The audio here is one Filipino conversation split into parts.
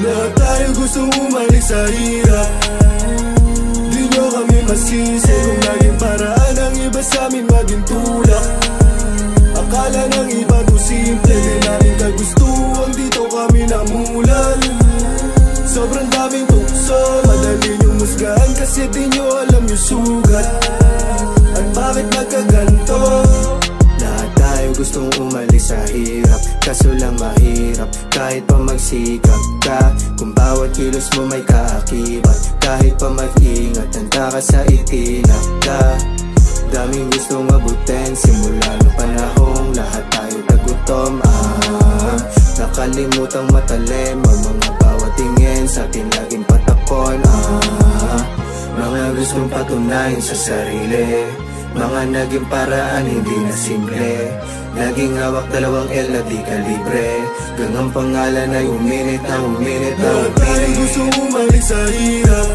Lahat tayo gustong umalis sa hirap. Di nyo kami masisi kung naging paraan ang iba sa amin maging tulak. Akala ng iba to simple, di namin kagustuhan, dito kami namulan. Sobrang daming tukso, madali nyong musgahan kasi di nyo alam yung sugat. At bakit nagkaganto? Lahat tayo gustong umalis sa hirap, kaso lang mahirap kahit pa magsikap ka. Kung bawat kilos mo may kaakibat, kahit pa mag-ingat, handa ka sa itinap ka. Daming gustong abutin simula ng panahong lahat tayo tagutom. Nakalimutang matalim ang mga bawat tingin sa atin laging patakon. Mga gustong patunayan sa sarili, mga naging paraan hindi na simple. Laging hawak dalawang L na di kalibre, gangang pangalan ay uminit na uminit na uminit. Lahat tayo gustong umalis sa hirap.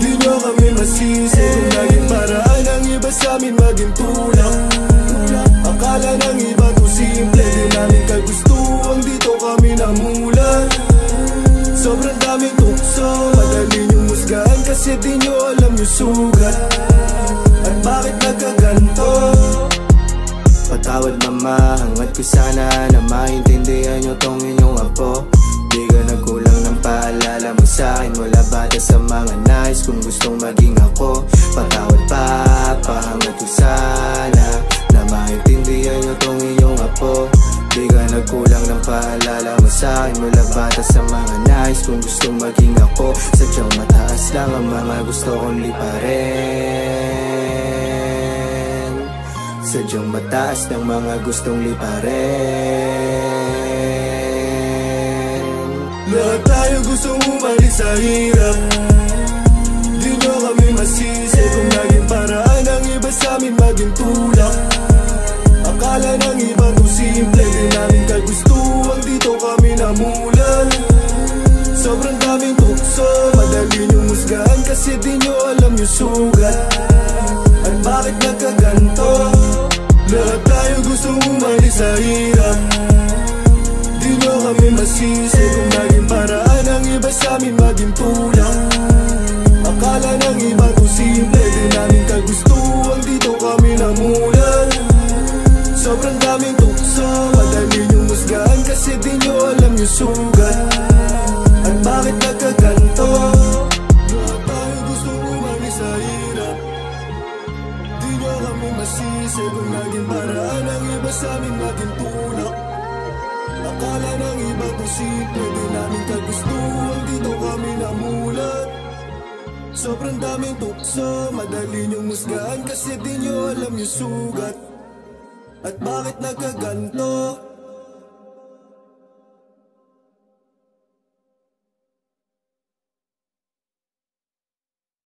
Di nyo kami masisi kung naging paraan ang iba sa amin maging tulak. Akala ng iba to simple, di namin kagustuhan, dito kami namulan. Sobrang daming tukso, madali nyong musgahan kasi di nyo alam yung sugat. At bakit nagkaganto? Patawad mama, hangad ko sana na maintindihan nyo tong inyong apo. Di ka nagkulang ng paalala mo sa'kin mula bata sa mga nice kung gustong maging ako. Patawad pa, hangad ko sana na maintindihan nyo tong inyong apo. Di ka nagkulang ng paalala mo sa'kin mula bata sa mga nice kung gustong maging ako. Sadyang mataas lang ang mga gusto kong liparin. Sadyang mataas ng mga gustong liparin. Lahat tayo gustong umalis sa hirap. Di nyo kami masisi kung naging paraan ang iba sa amin maging tulak. Akala ng iba to simple, di namin kagustuhan, dito kami namulan. Sobrang daming tukso, madali nyong musgahan kasi di nyo alam yung sugat. At bakit nagkaganto? Lahat tayo gustong umalis sa hirap. Di nyo kami masisi kung naging paraan ang iba sa amin maging tulak. Akala ng iba to simple, di namin kagustuhan, dito kami namulan. Sobrang daming tukso, madali nyong musgahan kasi di nyo alam yung sugat. At bakit nagkaganto? Lahat tayo gustong umalis sa hirap. Di nyo kami masisi kung naging paraan ang iba sa amin maging tulak. Akala ng iba to simple, di namin kagustuhan, dito kami namulat. Sobrang daming tukso, madali nyong musgahan kasi di nyo alam yung sugat. At bakit nagkaganto?